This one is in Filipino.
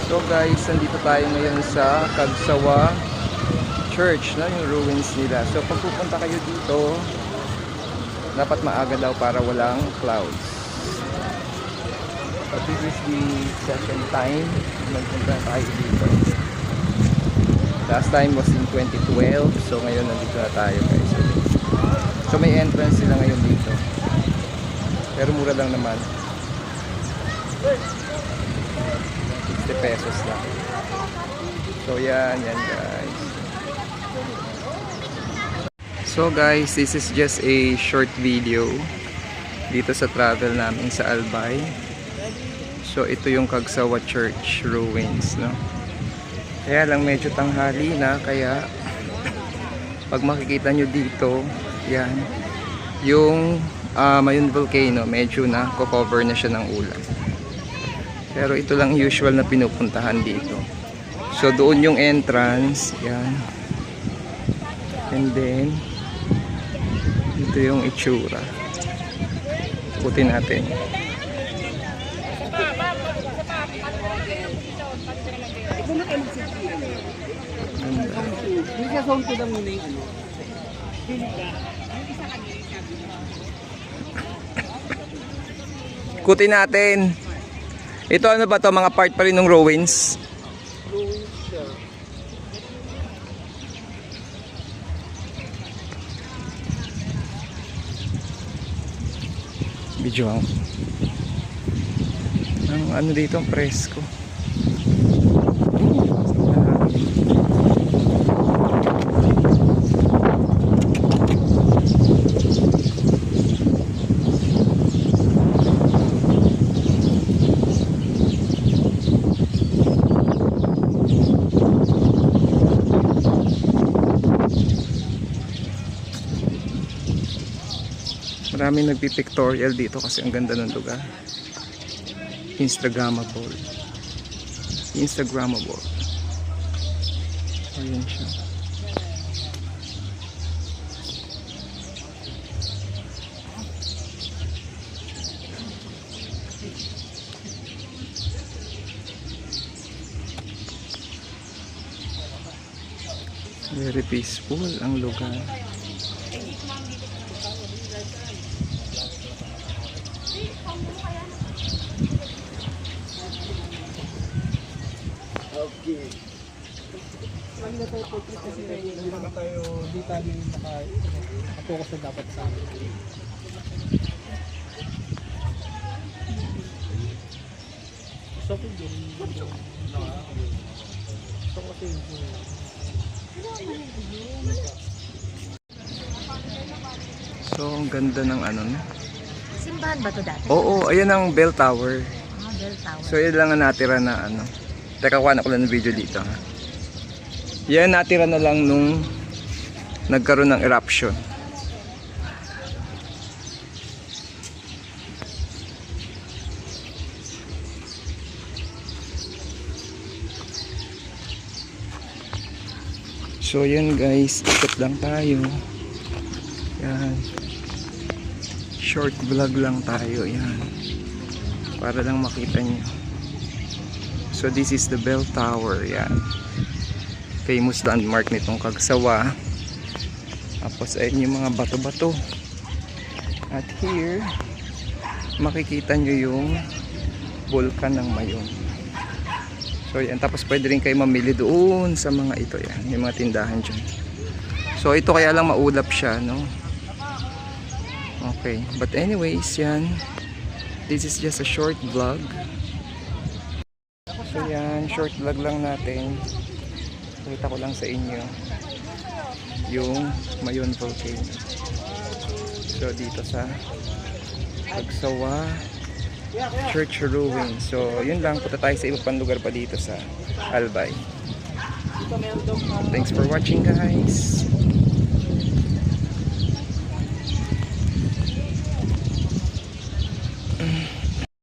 So guys, nandito tayo ngayon sa Kagsawa Church, na yung ruins nila. So pag pupunta kayo dito, dapat maaga daw para walang clouds. But this is the second time nagpunta tayo dito. Last time was in 2012, so ngayon nandito na tayo guys. So may entrance sila ngayon dito. Pero mura lang naman. 60 pesos lang. So yan guys. So guys, this is just a short video dito sa travel namin sa Albay. So ito yung Kagsawa Church ruins, no? Kaya lang medyo tanghali na, kaya pag makikita nyo dito, yan, yung Mayun Volcano, medyo na cover na siya ng ulan. Pero ito lang usual na pinupuntahan dito. So doon yung entrance, yan. And then ito yung itsura. Ikutin natin. Ikutin natin. Ito ano ba to, mga part pa rin ng ruins? Video ang ano dito, ang presko. Maraming nagpipictorial dito kasi ang ganda ng lugar. Instagrammable. Ayan siya. Very peaceful ang lugar. Okay. Hindi naman tayo, di tayo naka-focus na dapat sa amin. So, kung yun, so kasi So, ang ganda ng ano, no? Simbahan ba to dati? Oo, ayan ang bell tower. Bell tower. So, yun lang ang natira na ano. Teka, kuha na ko lang ng video dito, ha? Yan, natira na lang nung nagkaroon ng eruption. So, yan guys, ikot lang tayo. Yan. Short vlog lang tayo, yan. Para lang makita nyo. So this is the bell tower, yan. Famous landmark nitong Kagsawa. Tapos ayun yung mga bato-bato. At here, makikita nyo yung bulkan ng Mayun. So yan, tapos pwede rin kayo mamili doon sa mga ito, yan. Yung mga tindahan dyan. So ito kaya lang maulap siya, no? Okay, but anyways, yan. This is just a short vlog. So yan, short vlog lang natin. Pakita ko lang sa inyo yung Mayun Volcano. So dito sa Kagsawa Church ruin. So yun lang, punta tayo sa iba pang lugar pa dito sa Albay. Thanks for watching guys.